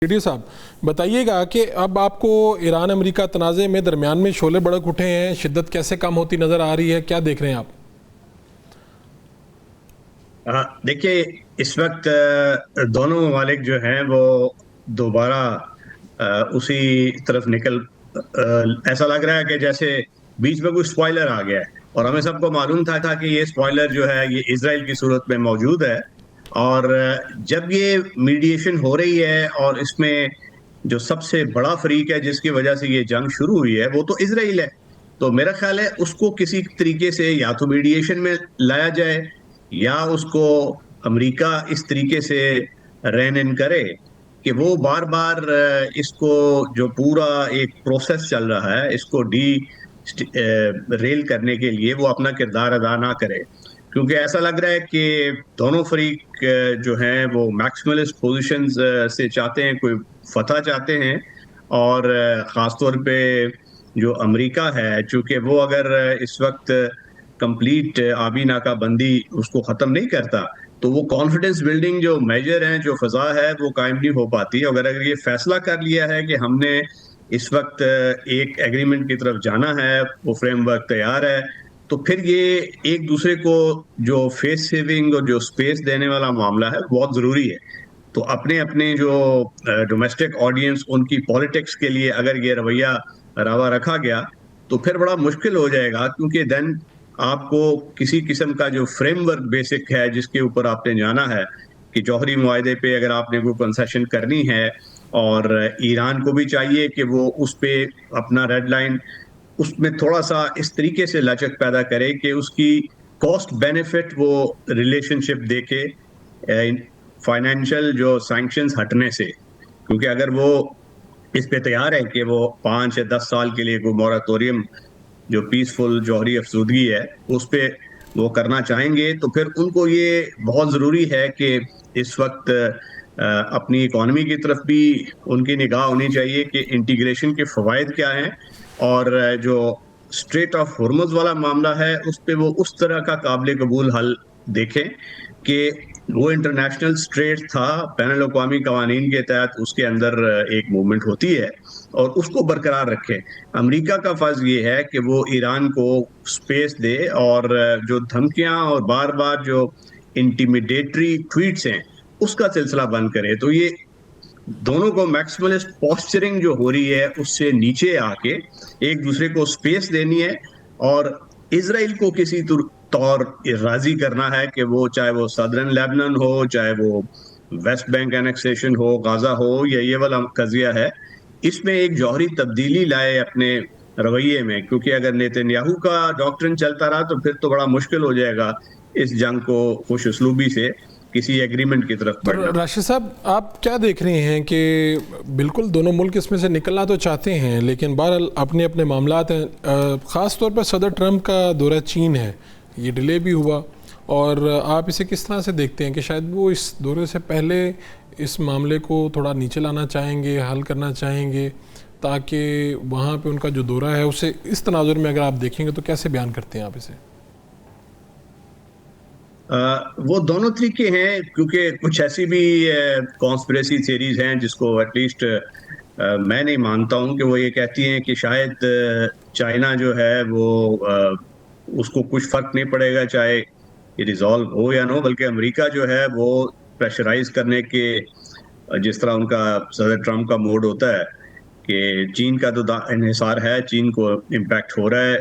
D صاحب بتائیے گا کہ اب آپ کو ایران امریکہ تنازع میں درمیان میں شعلے بھڑک اٹھے ہیں، شدت کیسے کم ہوتی نظر آ رہی ہے، کیا دیکھ رہے ہیں آپ؟ دیکھیے اس وقت دونوں ممالک جو ہیں وہ دوبارہ اسی طرف ایسا لگ رہا ہے کہ جیسے بیچ میں کوئی سپوائلر آ گیا ہے، اور ہمیں سب کو معلوم تھا کہ یہ سپوائلر جو ہے یہ اسرائیل کی صورت میں موجود ہے. اور جب یہ میڈیشن ہو رہی ہے اور اس میں جو سب سے بڑا فریق ہے جس کی وجہ سے یہ جنگ شروع ہوئی ہے وہ تو اسرائیل ہے، تو میرا خیال ہے اس کو کسی طریقے سے یا تو میڈیشن میں لایا جائے یا اس کو امریکہ اس طریقے سے رین ان کرے کہ وہ بار بار اس کو جو پورا ایک پروسیس چل رہا ہے اس کو ریل کرنے کے لیے وہ اپنا کردار ادا نہ کرے، کیونکہ ایسا لگ رہا ہے کہ دونوں فریق جو ہیں وہ میکسیملسٹ پوزیشنز سے چاہتے ہیں، کوئی فتح چاہتے ہیں. اور خاص طور پہ جو امریکہ ہے چونکہ وہ اگر اس وقت کمپلیٹ آبی ناکہ بندی اس کو ختم نہیں کرتا تو وہ کانفیڈنس بلڈنگ جو میجر ہیں جو فضا ہے وہ قائم نہیں ہو پاتی. اگر یہ فیصلہ کر لیا ہے کہ ہم نے اس وقت ایک ایگریمنٹ کی طرف جانا ہے، وہ فریم ورک تیار ہے، تو پھر یہ ایک دوسرے کو جو فیس سیونگ اور جو سپیس دینے والا معاملہ ہے بہت ضروری ہے. تو اپنے جو ڈومیسٹک آڈینس ان کی پالیٹکس کے لیے اگر یہ رویہ روا رکھا گیا تو پھر بڑا مشکل ہو جائے گا، کیونکہ دین آپ کو کسی قسم کا جو فریم ورک بیسک ہے جس کے اوپر آپ نے جانا ہے کہ جوہری معاہدے پہ اگر آپ نے کوئی کنسیشن کرنی ہے، اور ایران کو بھی چاہیے کہ وہ اس پہ اپنا ریڈ لائن اس میں تھوڑا سا اس طریقے سے لچک پیدا کرے کہ اس کی کاسٹ بینیفٹ وہ ریلیشن شپ دیکھے فائنینشیل جو سینکشنز ہٹنے سے. کیونکہ اگر وہ اس پہ تیار ہے کہ وہ 5 یا 10 سال کے لیے کوئی موراتوریم جو پیسفل جوہری افزودگی ہے اس پہ وہ کرنا چاہیں گے، تو پھر ان کو یہ بہت ضروری ہے کہ اس وقت اپنی اکانومی کی طرف بھی ان کی نگاہ ہونی چاہیے کہ انٹیگریشن کے فوائد کیا ہیں، اور جو اسٹریٹ آف ہرمز والا معاملہ ہے اس پہ وہ اس طرح کا قابل قبول حل دیکھیں کہ وہ انٹرنیشنل اسٹریٹ تھا، بین الاقوامی قوانین کے تحت اس کے اندر ایک موومنٹ ہوتی ہے اور اس کو برقرار رکھے. امریکہ کا فرض یہ ہے کہ وہ ایران کو سپیس دے اور جو دھمکیاں اور بار بار جو انٹیمیڈیٹری ٹویٹس ہیں اس کا سلسلہ بند کرے. تو یہ دونوں کو میکسیملسٹ پوسچرنگ جو ہو رہی ہے اس سے نیچے آ کے ایک دوسرے کو سپیس دینی ہے، اور اسرائیل کو کسی طور راضی کرنا ہے کہ وہ چاہے وہ سدرن لیبنان ہو، چاہے وہ ویسٹ بینک اینیکسیشن ہو، غازہ ہو، یا یہ والا قضیہ ہے، اس میں ایک جوہری تبدیلی لائے اپنے رویے میں. کیونکہ اگر نیتن یاہو کا ڈاکٹرن چلتا رہا تو پھر تو بڑا مشکل ہو جائے گا اس جنگ کو خوش اسلوبی سے کسی ایگریمنٹ کی طرف بڑھنا. راشد صاحب آپ کیا دیکھ رہے ہیں کہ بالکل دونوں ملک اس میں سے نکلنا تو چاہتے ہیں لیکن بہرحال اپنے اپنے معاملات ہیں، خاص طور پر صدر ٹرمپ کا دورہ چین ہے، یہ ڈیلے بھی ہوا، اور آپ اسے کس طرح سے دیکھتے ہیں کہ شاید وہ اس دورے سے پہلے اس معاملے کو تھوڑا نیچے لانا چاہیں گے، حل کرنا چاہیں گے، تاکہ وہاں پہ ان کا جو دورہ ہے اسے اس تناظر میں اگر آپ دیکھیں گے تو کیسے بیان کرتے ہیں آپ اسے؟ وہ دونوں طریقے ہیں، کیونکہ کچھ ایسی بھی کانسپریسی تھیریز ہیں جس کو ایٹ لیسٹ میں نہیں مانتا ہوں کہ وہ یہ کہتی ہیں کہ شاید چائنا جو ہے وہ اس کو کچھ فرق نہیں پڑے گا چاہے یہ ریزالو ہو یا نہ ہو، بلکہ امریکہ جو ہے وہ پریشرائز کرنے کے جس طرح ان کا صدر ٹرمپ کا موڈ ہوتا ہے کہ چین کا تو انحصار ہے، چین کو امپیکٹ ہو رہا ہے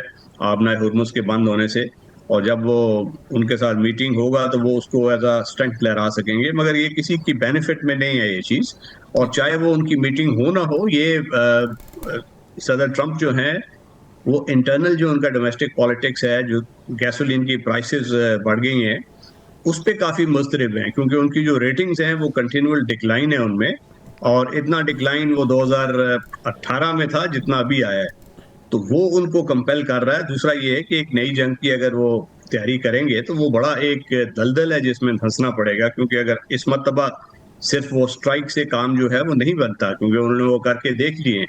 آبنائے ہرمز کے بند ہونے سے، اور جب وہ ان کے ساتھ میٹنگ ہوگا تو وہ اس کو ایز اے اسٹرینتھ لہرا سکیں گے. مگر یہ کسی کی بینیفٹ میں نہیں ہے یہ چیز، اور چاہے وہ ان کی میٹنگ ہو نہ ہو، یہ صدر ٹرمپ جو ہیں وہ انٹرنل جو ان کا ڈومیسٹک پالیٹکس ہے، جو گیسولین کی پرائسز بڑھ گئی ہیں اس پہ کافی مضطرب ہیں، کیونکہ ان کی جو ریٹنگز ہیں وہ کنٹینیول ڈکلائن ہے ان میں، اور اتنا ڈکلائن وہ 2018 میں تھا جتنا ابھی آیا ہے، تو وہ ان کو کمپیل کر رہا ہے. دوسرا یہ ہے کہ ایک نئی جنگ کی اگر وہ تیاری کریں گے تو وہ بڑا ایک دلدل ہے جس میں دھنسنا پڑے گا، کیونکہ اگر اس مرتبہ صرف وہ سٹرائک سے کام جو ہے وہ نہیں بنتا، کیونکہ انہوں نے وہ کر کے دیکھ لیے